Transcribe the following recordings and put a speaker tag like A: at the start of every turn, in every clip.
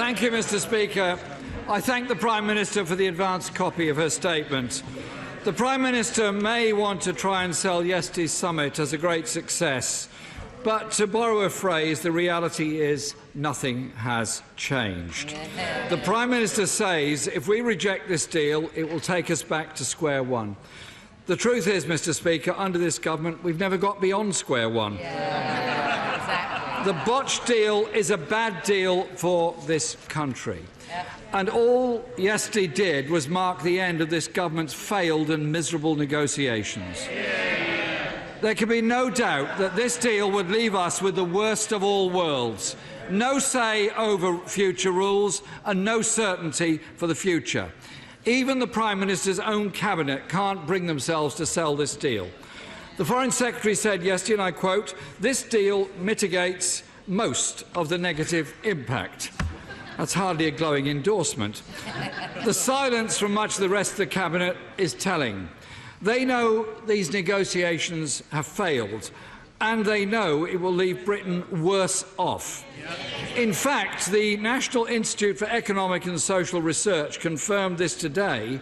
A: Thank you, Mr. Speaker. I thank the Prime Minister for the advanced copy of her statement. The Prime Minister may want to try and sell yesterday's summit as a great success, but to borrow a phrase, the reality is nothing has changed. The Prime Minister says if we reject this deal, it will take us back to square one. The truth is, Mr. Speaker, under this government, we've never got beyond square one.
B: Yeah, exactly.
A: The botched deal is a bad deal for this country. And all yesterday did was mark the end of this government's failed and miserable negotiations. There can be no doubt that this deal would leave us with the worst of all worlds. No say over future rules and no certainty for the future. Even the Prime Minister's own cabinet can't bring themselves to sell this deal. The Foreign Secretary said yesterday, and I quote, "This deal mitigates most of the negative impact." That's hardly a glowing endorsement. The silence from much of the rest of the cabinet is telling. They know these negotiations have failed, and they know it will leave Britain worse off. In fact, the National Institute for Economic and Social Research confirmed this today,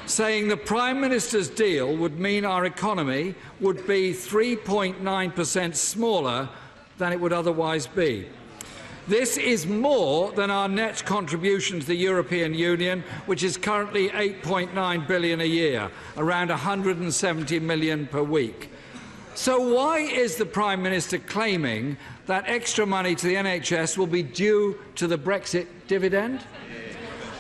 A: saying the Prime Minister's deal would mean our economy would be 3.9% smaller than it would otherwise be. This is more than our net contribution to the European Union, which is currently £8.9 billion a year, around £170 million per week. So why is the Prime Minister claiming that extra money to the NHS will be due to the Brexit dividend?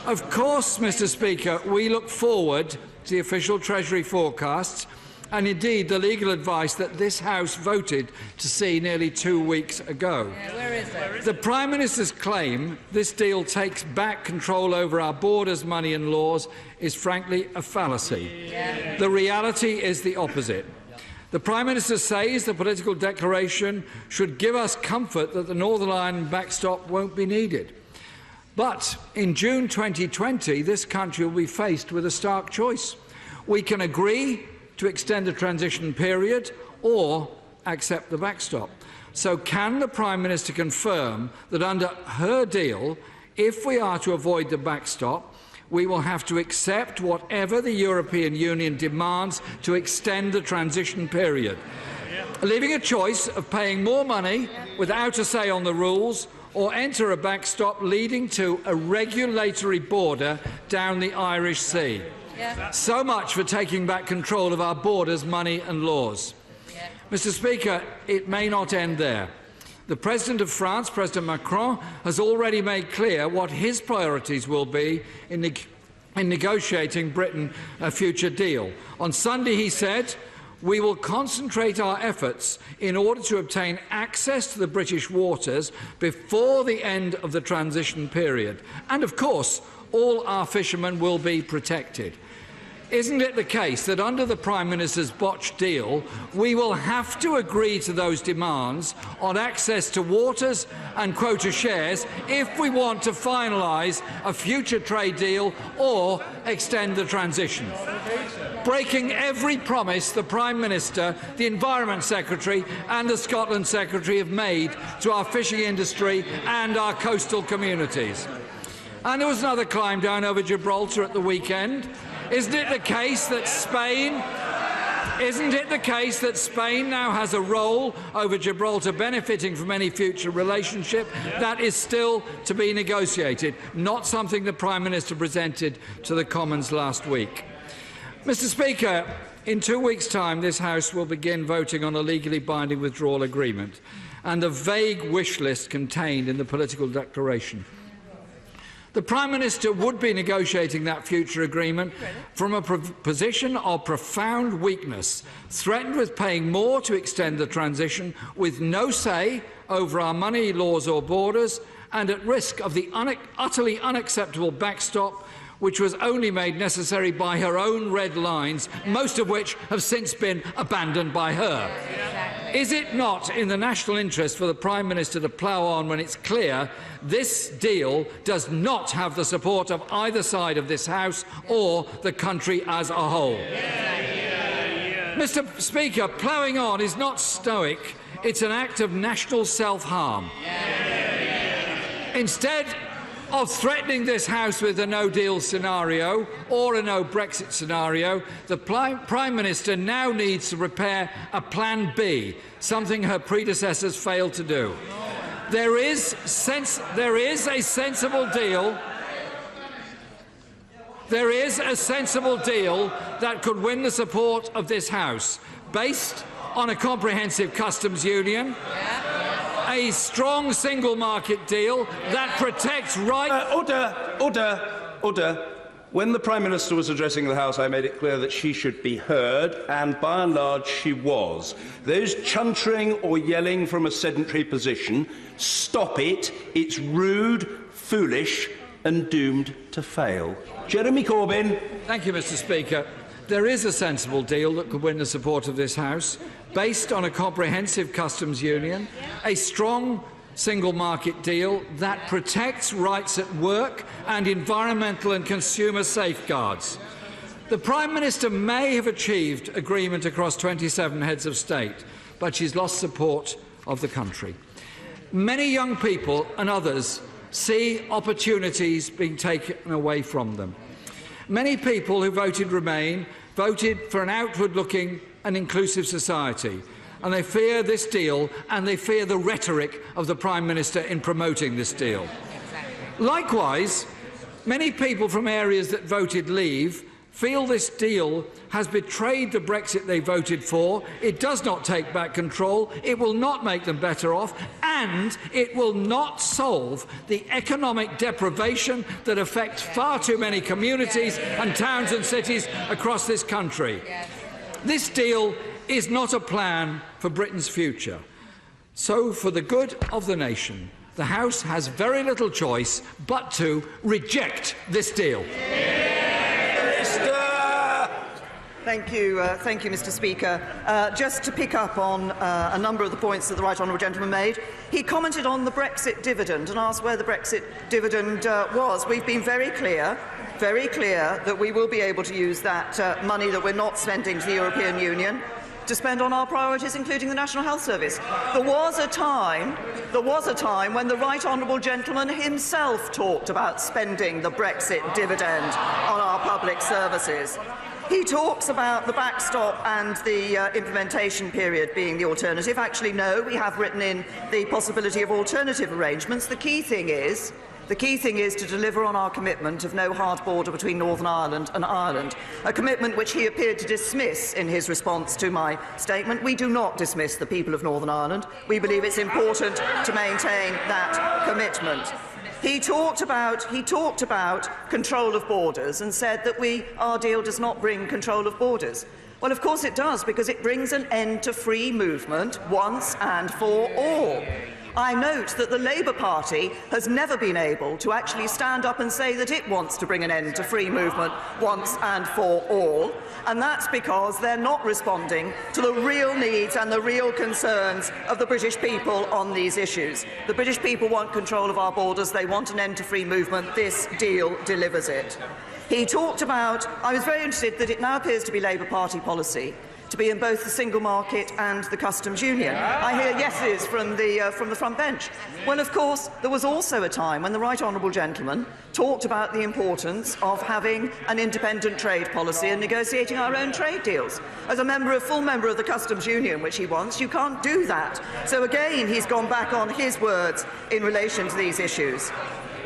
A: Of course, Mr. Speaker, we look forward to the official Treasury forecasts and indeed the legal advice that this House voted to see nearly 2 weeks ago.
B: Where is it?
A: The Prime Minister's claim this deal takes back control over our borders, money and laws is frankly a fallacy. The reality is the opposite. The Prime Minister says the political declaration should give us comfort that the Northern Ireland backstop won't be needed. But in June 2020, this country will be faced with a stark choice. We can agree to extend the transition period or accept the backstop. So can the Prime Minister confirm that under her deal, if we are to avoid the backstop, we will have to accept whatever the European Union demands to extend the transition period, leaving a choice of paying more money without a say on the rules or enter a backstop leading to a regulatory border down the Irish Sea. So much for taking back control of our borders, money and laws. Mr. Speaker, it may not end there. The President of France, President Macron, has already made clear what his priorities will be in negotiating Britain a future deal. On Sunday he said, "We will concentrate our efforts in order to obtain access to the British waters before the end of the transition period. And of course, all our fishermen will be protected." Isn't it the case that under the Prime Minister's botched deal, we will have to agree to those demands on access to waters and quota shares if we want to finalise a future trade deal or extend the transition? Breaking every promise the Prime Minister, the Environment Secretary and the Scotland Secretary have made to our fishing industry and our coastal communities. And there was another climb down over Gibraltar at the weekend. Isn't it the case that Spain now has a role over Gibraltar, benefiting from any future relationship? That is still to be negotiated, not something the Prime Minister presented to the Commons last week. Mr. Speaker, in 2 weeks' time, this House will begin voting on a legally binding withdrawal agreement and the vague wish list contained in the political declaration. The Prime Minister would be negotiating that future agreement from a position of profound weakness, threatened with paying more to extend the transition, with no say over our money, laws or borders, and at risk of the utterly unacceptable backstop, which was only made necessary by her own red lines, most of which have since been abandoned by her. Is it not in the national interest for the Prime Minister to plough on when it's clear this deal does not have the support of either side of this House or the country as a whole? Mr. Speaker, ploughing on is not stoic, it's an act of national self-harm. Instead, of threatening this House with a no-deal scenario or a no-Brexit scenario, the Prime Minister now needs to prepare a Plan B, something her predecessors failed to do. There is a sensible deal. There is a sensible deal that could win the support of this House, based on a comprehensive customs union, a strong single market deal that protects rights.
C: Order. When the Prime Minister was addressing the House, I made it clear that she should be heard, and by and large she was. Those chuntering or yelling from a sedentary position, stop it. It's rude, foolish and doomed to fail. Jeremy Corbyn.
A: Thank you, Mr. Speaker. There is a sensible deal that could win the support of this House, based on a comprehensive customs union, a strong single market deal that protects rights at work and environmental and consumer safeguards. The Prime Minister may have achieved agreement across 27 heads of state, but she's lost support of the country. Many young people and others see opportunities being taken away from them. Many people who voted Remain voted for an outward-looking and inclusive society, and they fear this deal and they fear the rhetoric of the Prime Minister in promoting this deal. Likewise, many people from areas that voted Leave feel this deal has betrayed the Brexit they voted for. It does not take back control, it will not make them better off, and it will not solve the economic deprivation that affects far too many communities and towns and cities across this country. This deal is not a plan for Britain's future. So, for the good of the nation, the House has very little choice but to reject this deal.
D: Thank you, Mr. Speaker. Just to pick up on a number of the points that the right honourable gentleman made, he commented on the Brexit dividend and asked where the Brexit dividend was. We've been very clear that we will be able to use that money that we're not spending to the European Union to spend on our priorities, including the National Health Service. There was a time when the right honourable gentleman himself talked about spending the Brexit dividend on our public services. He talks about the backstop and the implementation period being the alternative. Actually, no, we have written in the possibility of alternative arrangements. The key thing is to deliver on our commitment of no hard border between Northern Ireland and Ireland, a commitment which he appeared to dismiss in his response to my statement. We do not dismiss the people of Northern Ireland. We believe it's important to maintain that commitment. He talked about control of borders and said that our deal does not bring control of borders. Well, of course it does, because it brings an end to free movement once and for all. I note that the Labour Party has never been able to actually stand up and say that it wants to bring an end to free movement once and for all, and that's because they're not responding to the real needs and the real concerns of the British people on these issues. The British people want control of our borders, they want an end to free movement. This deal delivers it. He talked about, I was very interested that it now appears to be Labour Party policy to be in both the single market and the customs union. I hear yeses from the front bench. Well, of course, there was also a time when the right honourable gentleman talked about the importance of having an independent trade policy and negotiating our own trade deals. As a full member of the customs union, which he wants, you can't do that. So again, he's gone back on his words in relation to these issues.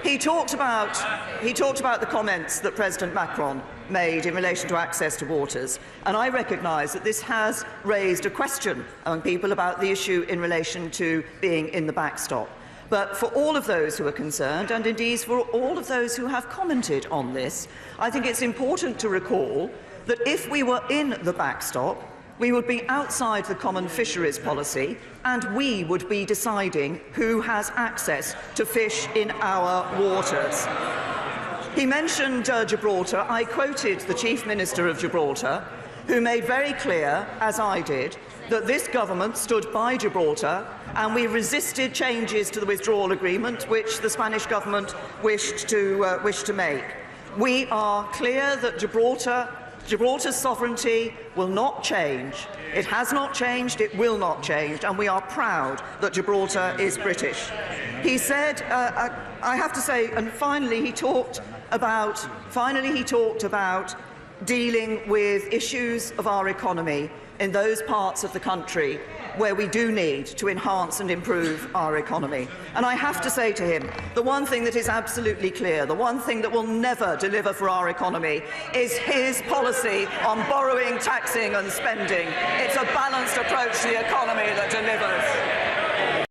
D: He talked about the comments that President Macron made in relation to access to waters, and I recognise that this has raised a question among people about the issue in relation to being in the backstop. But for all of those who are concerned, and indeed for all of those who have commented on this, I think it's important to recall that if we were in the backstop, we would be outside the common fisheries policy, and we would be deciding who has access to fish in our waters. He mentioned Gibraltar. I quoted the Chief Minister of Gibraltar, who made very clear, as I did, that this government stood by Gibraltar and we resisted changes to the withdrawal agreement which the Spanish government wished to make. We are clear that Gibraltar Gibraltar's sovereignty will not change. It has not changed, it will not change, and we are proud that Gibraltar is British. He said, I have to say, and finally he talked about dealing with issues of our economy in those parts of the country where we do need to enhance and improve our economy. And I have to say to him, the one thing that is absolutely clear, the one thing that will never deliver for our economy is his policy on borrowing, taxing and spending. It's a balanced approach to the economy that delivers.